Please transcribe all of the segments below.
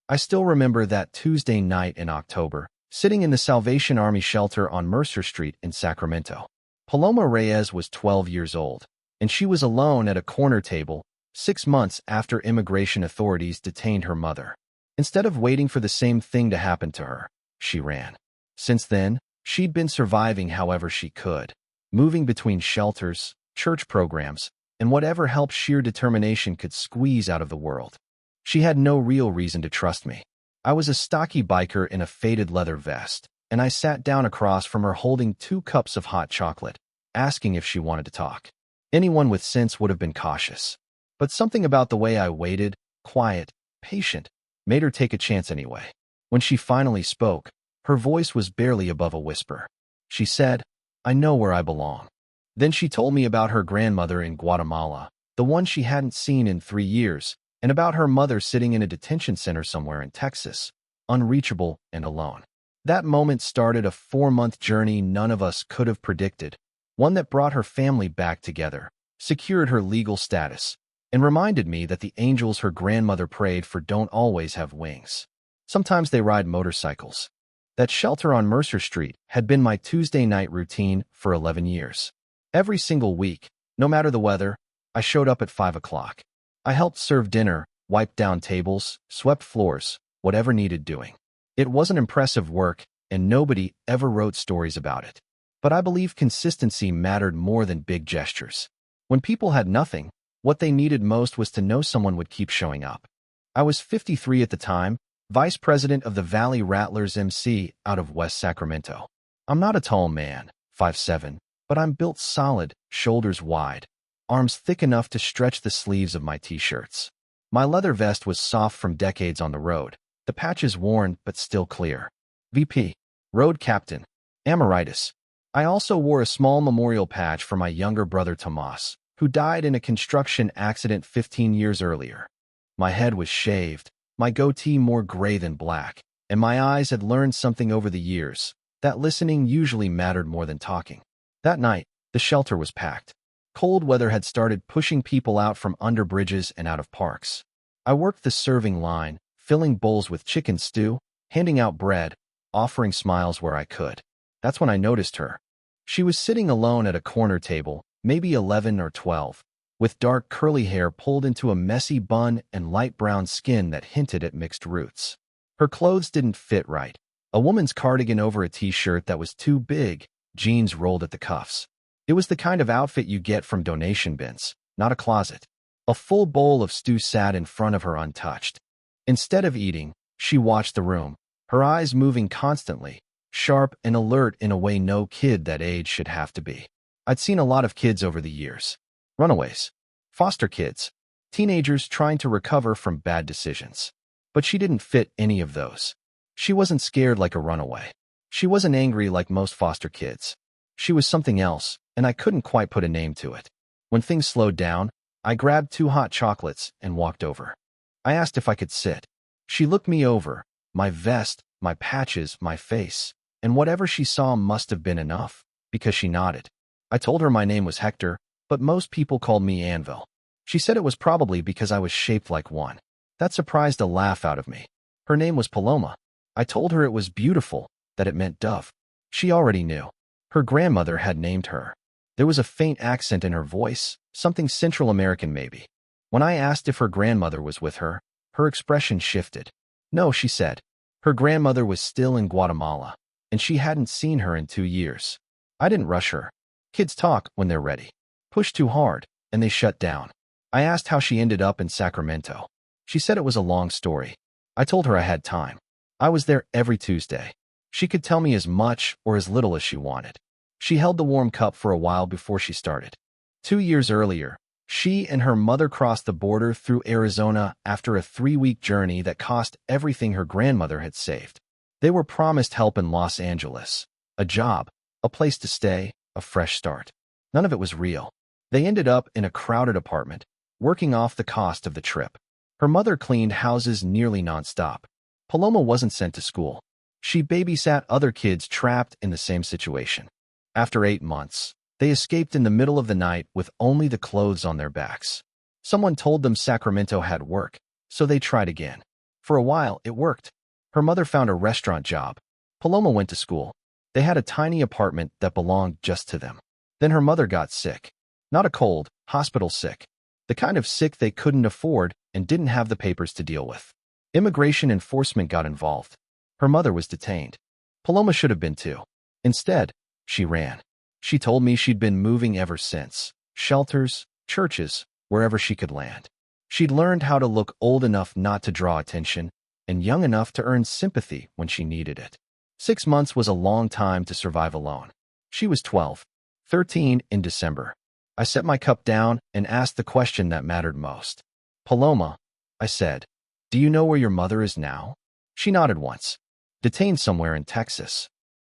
I still remember that Tuesday night in October, sitting in the Salvation Army shelter on Mercer Street in Sacramento. Paloma Reyes was 12 years old, and she was alone at a corner table 6 months after immigration authorities detained her mother. Instead of waiting for the same thing to happen to her, she ran. Since then, she'd been surviving however she could, moving between shelters, church programs, and whatever help sheer determination could squeeze out of the world. She had no real reason to trust me. I was a stocky biker in a faded leather vest, and I sat down across from her holding 2 cups of hot chocolate, asking if she wanted to talk. Anyone with sense would have been cautious. But something about the way I waited, quiet, patient, made her take a chance anyway. When she finally spoke, her voice was barely above a whisper. She said, "I know where I belong." Then she told me about her grandmother in Guatemala, the one she hadn't seen in 3 years, and about her mother sitting in a detention center somewhere in Texas, unreachable and alone. That moment started a 4-month journey none of us could have predicted, one that brought her family back together, secured her legal status, and reminded me that the angels her grandmother prayed for don't always have wings. Sometimes they ride motorcycles. That shelter on Mercer Street had been my Tuesday night routine for 11 years. Every single week, no matter the weather, I showed up at 5 o'clock. I helped serve dinner, wiped down tables, swept floors, whatever needed doing. It wasn't impressive work, and nobody ever wrote stories about it. But I believe consistency mattered more than big gestures. When people had nothing, what they needed most was to know someone would keep showing up. I was 53 at the time, vice president of the Valley Rattlers MC out of West Sacramento. I'm not a tall man, 5'7", but I'm built solid, shoulders wide, arms thick enough to stretch the sleeves of my t-shirts. My leather vest was soft from decades on the road, the patches worn but still clear. VP, Road Captain, Amoritus. I also wore a small memorial patch for my younger brother Tomas, who died in a construction accident 15 years earlier. My head was shaved, my goatee more gray than black, and my eyes had learned something over the years, that listening usually mattered more than talking. That night, the shelter was packed. Cold weather had started pushing people out from under bridges and out of parks. I worked the serving line, filling bowls with chicken stew, handing out bread, offering smiles where I could. That's when I noticed her. She was sitting alone at a corner table, maybe 11 or 12, with dark curly hair pulled into a messy bun and light brown skin that hinted at mixed roots. Her clothes didn't fit right. A woman's cardigan over a t-shirt that was too big, jeans rolled at the cuffs. It was the kind of outfit you get from donation bins, not a closet. A full bowl of stew sat in front of her untouched. Instead of eating, she watched the room, her eyes moving constantly, sharp and alert in a way no kid that age should have to be. I'd seen a lot of kids over the years. Runaways, foster kids, teenagers trying to recover from bad decisions. But she didn't fit any of those. She wasn't scared like a runaway. She wasn't angry like most foster kids. She was something else, and I couldn't quite put a name to it. When things slowed down, I grabbed 2 hot chocolates and walked over. I asked if I could sit. She looked me over, my vest, my patches, my face, and whatever she saw must have been enough, because she nodded. I told her my name was Hector, but most people called me Anvil. She said it was probably because I was shaped like one. That surprised a laugh out of me. Her name was Paloma. I told her it was beautiful, that it meant dove. She already knew. Her grandmother had named her. There was a faint accent in her voice, something Central American maybe. When I asked if her grandmother was with her, her expression shifted. No, she said. Her grandmother was still in Guatemala, and she hadn't seen her in 2 years. I didn't rush her. Kids talk when they're ready. Push too hard, and they shut down. I asked how she ended up in Sacramento. She said it was a long story. I told her I had time. I was there every Tuesday. She could tell me as much or as little as she wanted. She held the warm cup for a while before she started. 2 years earlier, she and her mother crossed the border through Arizona after a 3-week journey that cost everything her grandmother had saved. They were promised help in Los Angeles, a job, a place to stay, a fresh start. None of it was real. They ended up in a crowded apartment, working off the cost of the trip. Her mother cleaned houses nearly nonstop. Paloma wasn't sent to school. She babysat other kids trapped in the same situation. After 8 months, they escaped in the middle of the night with only the clothes on their backs. Someone told them Sacramento had work, so they tried again. For a while, it worked. Her mother found a restaurant job. Paloma went to school. They had a tiny apartment that belonged just to them. Then her mother got sick. Not a cold, hospital sick. The kind of sick they couldn't afford and didn't have the papers to deal with. Immigration enforcement got involved. Her mother was detained. Paloma should have been too. Instead, she ran. She told me she'd been moving ever since. Shelters, churches, wherever she could land. She'd learned how to look old enough not to draw attention and young enough to earn sympathy when she needed it. 6 months was a long time to survive alone. She was 12, 13 in December. I set my cup down and asked the question that mattered most. Paloma, I said, do you know where your mother is now? She nodded once. Detained somewhere in Texas.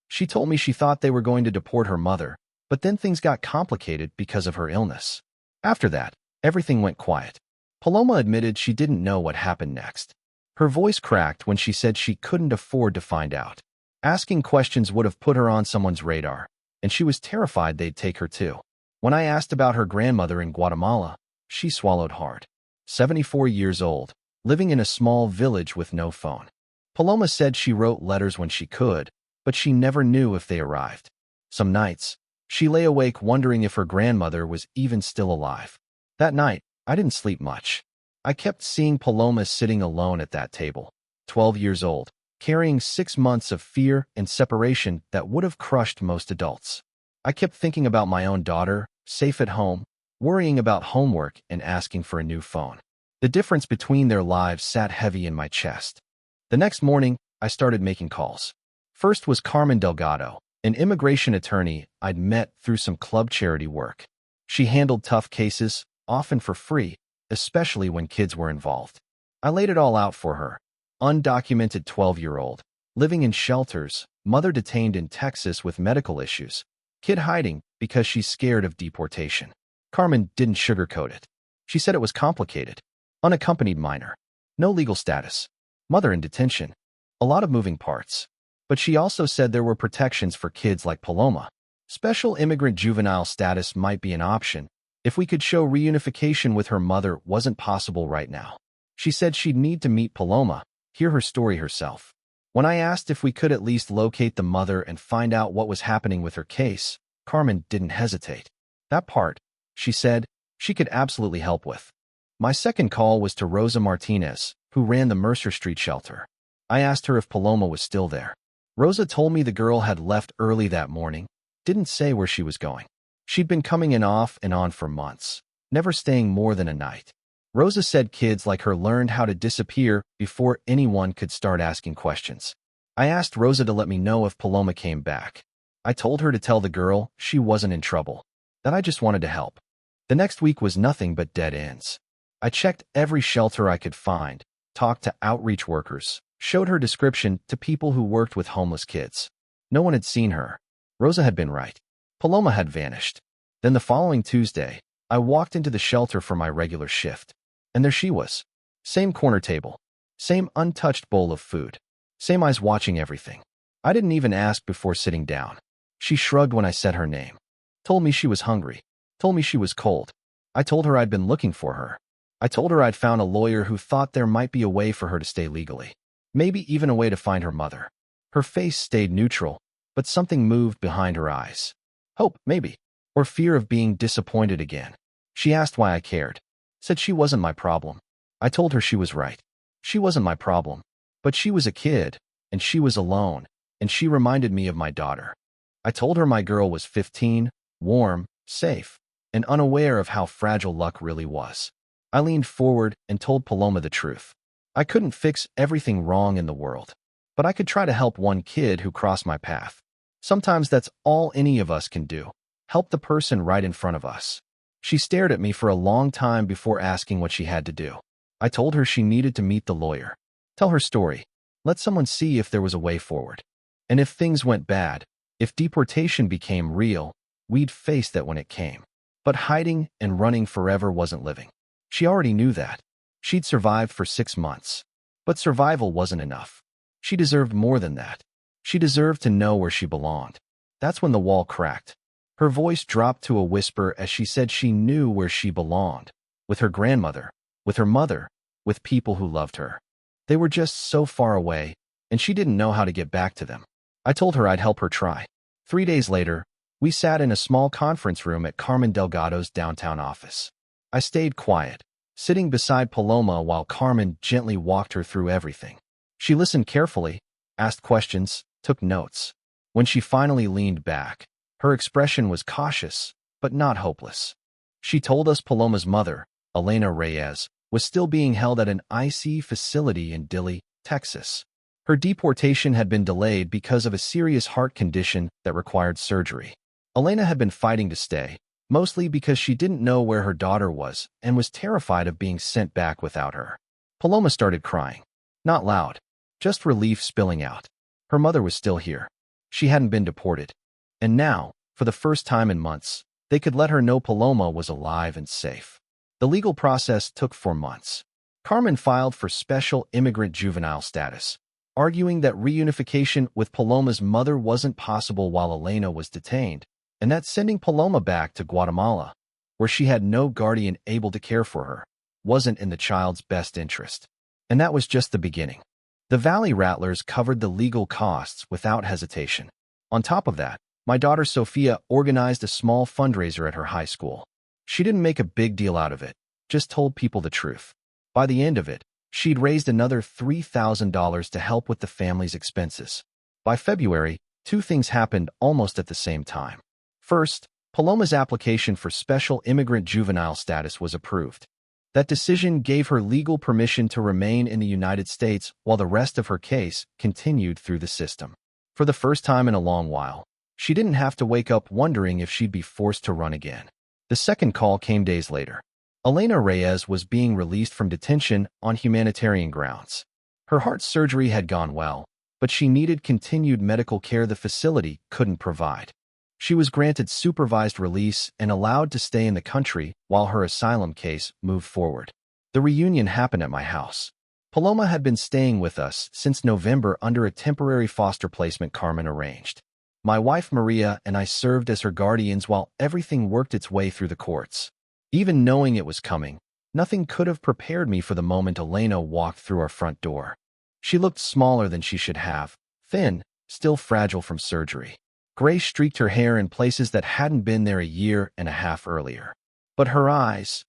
She told me she thought they were going to deport her mother, but then things got complicated because of her illness. After that, everything went quiet. Paloma admitted she didn't know what happened next. Her voice cracked when she said she couldn't afford to find out. Asking questions would have put her on someone's radar, and she was terrified they'd take her too. When I asked about her grandmother in Guatemala, she swallowed hard. 74 years old, living in a small village with no phone. Paloma said she wrote letters when she could, but she never knew if they arrived. Some nights, she lay awake wondering if her grandmother was even still alive. That night, I didn't sleep much. I kept seeing Paloma sitting alone at that table, 12 years old, carrying 6 months of fear and separation that would have crushed most adults. I kept thinking about my own daughter, safe at home, worrying about homework and asking for a new phone. The difference between their lives sat heavy in my chest. The next morning, I started making calls. First was Carmen Delgado, an immigration attorney I'd met through some club charity work. She handled tough cases, often for free, especially when kids were involved. I laid it all out for her. Undocumented 12-year-old, living in shelters, mother detained in Texas with medical issues, kid hiding because she's scared of deportation. Carmen didn't sugarcoat it. She said it was complicated. Unaccompanied minor. No legal status. Mother in detention. A lot of moving parts. But she also said there were protections for kids like Paloma. Special immigrant juvenile status might be an option if we could show reunification with her mother wasn't possible right now. She said she'd need to meet Paloma, hear her story herself. When I asked if we could at least locate the mother and find out what was happening with her case, Carmen didn't hesitate. That part, she said, she could absolutely help with. My second call was to Rosa Martinez, who ran the Mercer Street shelter. I asked her if Paloma was still there. Rosa told me the girl had left early that morning, didn't say where she was going. She'd been coming in off and on for months, never staying more than a night. Rosa said kids like her learned how to disappear before anyone could start asking questions. I asked Rosa to let me know if Paloma came back. I told her to tell the girl she wasn't in trouble, that I just wanted to help. The next week was nothing but dead ends. I checked every shelter I could find, talked to outreach workers, showed her description to people who worked with homeless kids. No one had seen her. Rosa had been right. Paloma had vanished. Then the following Tuesday, I walked into the shelter for my regular shift. And there she was. Same corner table. Same untouched bowl of food. Same eyes watching everything. I didn't even ask before sitting down. She shrugged when I said her name. Told me she was hungry. Told me she was cold. I told her I'd been looking for her. I told her I'd found a lawyer who thought there might be a way for her to stay legally. Maybe even a way to find her mother. Her face stayed neutral, but something moved behind her eyes. Hope, maybe. Or fear of being disappointed again. She asked why I cared. Said she wasn't my problem. I told her she was right. She wasn't my problem. But she was a kid, and she was alone, and she reminded me of my daughter. I told her my girl was 15, warm, safe, and unaware of how fragile luck really was. I leaned forward and told Paloma the truth. I couldn't fix everything wrong in the world, but I could try to help one kid who crossed my path. Sometimes that's all any of us can do. Help the person right in front of us. She stared at me for a long time before asking what she had to do. I told her she needed to meet the lawyer. Tell her story. Let someone see if there was a way forward. And if things went bad, if deportation became real, we'd face that when it came. But hiding and running forever wasn't living. She already knew that. She'd survived for 6 months. But survival wasn't enough. She deserved more than that. She deserved to know where she belonged. That's when the wall cracked. Her voice dropped to a whisper as she said she knew where she belonged. With her grandmother, with her mother, with people who loved her. They were just so far away, and she didn't know how to get back to them. I told her I'd help her try. 3 days later, we sat in a small conference room at Carmen Delgado's downtown office. I stayed quiet, sitting beside Paloma while Carmen gently walked her through everything. She listened carefully, asked questions, took notes. When she finally leaned back, her expression was cautious, but not hopeless. She told us Paloma's mother, Elena Reyes, was still being held at an IC facility in Dilley, Texas. Her deportation had been delayed because of a serious heart condition that required surgery. Elena had been fighting to stay, mostly because she didn't know where her daughter was and was terrified of being sent back without her. Paloma started crying. Not loud, just relief spilling out. Her mother was still here. She hadn't been deported. And now, for the first time in months, they could let her know Paloma was alive and safe. The legal process took 4 months. Carmen filed for special immigrant juvenile status, arguing that reunification with Paloma's mother wasn't possible while Elena was detained, and that sending Paloma back to Guatemala, where she had no guardian able to care for her, wasn't in the child's best interest. And that was just the beginning. The Valley Rattlers covered the legal costs without hesitation. On top of that, my daughter Sophia organized a small fundraiser at her high school. She didn't make a big deal out of it, just told people the truth. By the end of it, she'd raised another $3,000 to help with the family's expenses. By February, 2 things happened almost at the same time. First, Paloma's application for special immigrant juvenile status was approved. That decision gave her legal permission to remain in the United States while the rest of her case continued through the system. For the first time in a long while, she didn't have to wake up wondering if she'd be forced to run again. The second call came days later. Elena Reyes was being released from detention on humanitarian grounds. Her heart surgery had gone well, but she needed continued medical care the facility couldn't provide. She was granted supervised release and allowed to stay in the country while her asylum case moved forward. The reunion happened at my house. Paloma had been staying with us since November under a temporary foster placement Carmen arranged. My wife Maria and I served as her guardians while everything worked its way through the courts. Even knowing it was coming, nothing could have prepared me for the moment Elena walked through our front door. She looked smaller than she should have, thin, still fragile from surgery. Gray streaked her hair in places that hadn't been there a year and a half earlier. But her eyes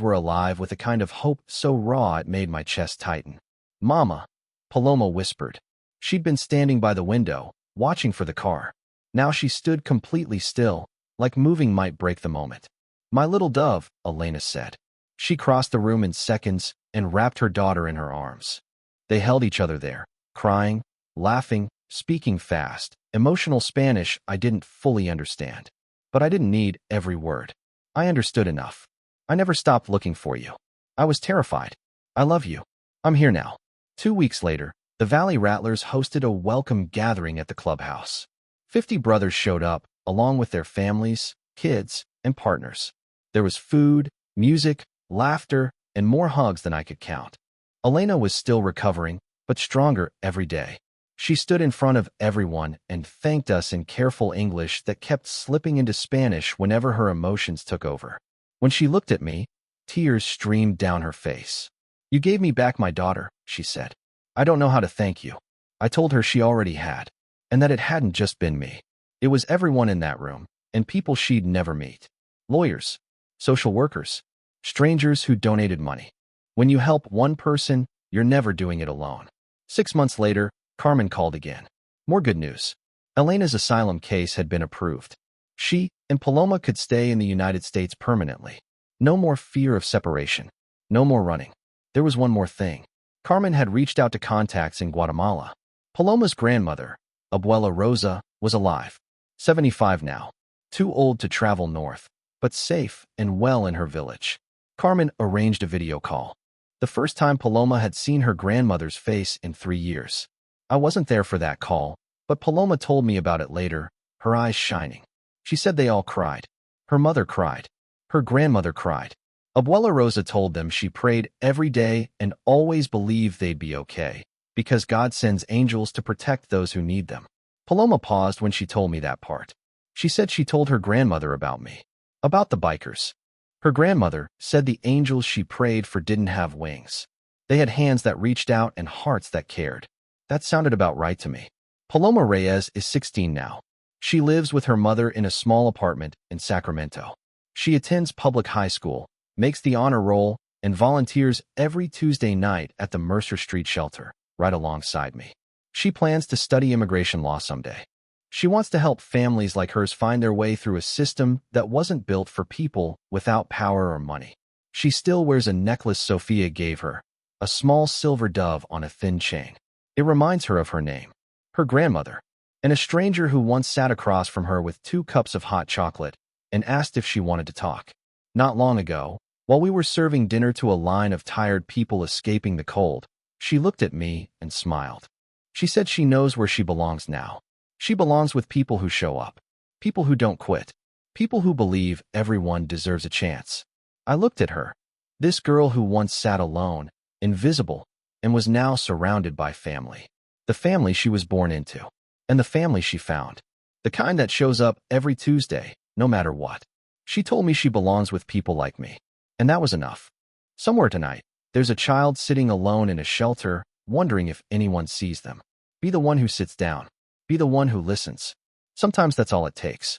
were alive with a kind of hope so raw it made my chest tighten. "Mama," Paloma whispered. She'd been standing by the window, watching for the car. Now she stood completely still, like moving might break the moment. "My little dove," Elena said. She crossed the room in seconds and wrapped her daughter in her arms. They held each other there, crying, laughing, speaking fast, emotional Spanish I didn't fully understand. But I didn't need every word. I understood enough. "I never stopped looking for you. I was terrified. I love you. I'm here now." 2 weeks later, the Valley Rattlers hosted a welcome gathering at the clubhouse. 50 brothers showed up, along with their families, kids, and partners. There was food, music, laughter, and more hugs than I could count. Elena was still recovering, but stronger every day. She stood in front of everyone and thanked us in careful English that kept slipping into Spanish whenever her emotions took over. When she looked at me, tears streamed down her face. "You gave me back my daughter," she said. "I don't know how to thank you." I told her she already had, and that it hadn't just been me. It was everyone in that room, and people she'd never meet. Lawyers, social workers, strangers who donated money. When you help one person, you're never doing it alone. 6 months later, Carmen called again. More good news. Elena's asylum case had been approved. She and Paloma could stay in the United States permanently. No more fear of separation. No more running. There was one more thing. Carmen had reached out to contacts in Guatemala. Paloma's grandmother, Abuela Rosa, was alive. 75 now. Too old to travel north, but safe and well in her village. Carmen arranged a video call. The first time Paloma had seen her grandmother's face in 3 years. I wasn't there for that call, but Paloma told me about it later, her eyes shining. She said they all cried. Her mother cried. Her grandmother cried. Abuela Rosa told them she prayed every day and always believed they'd be okay, because God sends angels to protect those who need them. Paloma paused when she told me that part. She said she told her grandmother about me, about the bikers. Her grandmother said the angels she prayed for didn't have wings. They had hands that reached out and hearts that cared. That sounded about right to me. Paloma Reyes is 16 now. She lives with her mother in a small apartment in Sacramento. She attends public high school, makes the honor roll, and volunteers every Tuesday night at the Mercer Street shelter, right alongside me. She plans to study immigration law someday. She wants to help families like hers find their way through a system that wasn't built for people without power or money. She still wears a necklace Sophia gave her, a small silver dove on a thin chain. It reminds her of her name, her grandmother, and a stranger who once sat across from her with 2 cups of hot chocolate and asked if she wanted to talk. Not long ago, while we were serving dinner to a line of tired people escaping the cold, she looked at me and smiled. She said she knows where she belongs now. She belongs with people who show up, people who don't quit, people who believe everyone deserves a chance. I looked at her, this girl who once sat alone, invisible, and was now surrounded by family. The family she was born into, and the family she found. The kind that shows up every Tuesday, no matter what. She told me she belongs with people like me, and that was enough. Somewhere tonight, there's a child sitting alone in a shelter, wondering if anyone sees them. Be the one who sits down. Be the one who listens. Sometimes that's all it takes.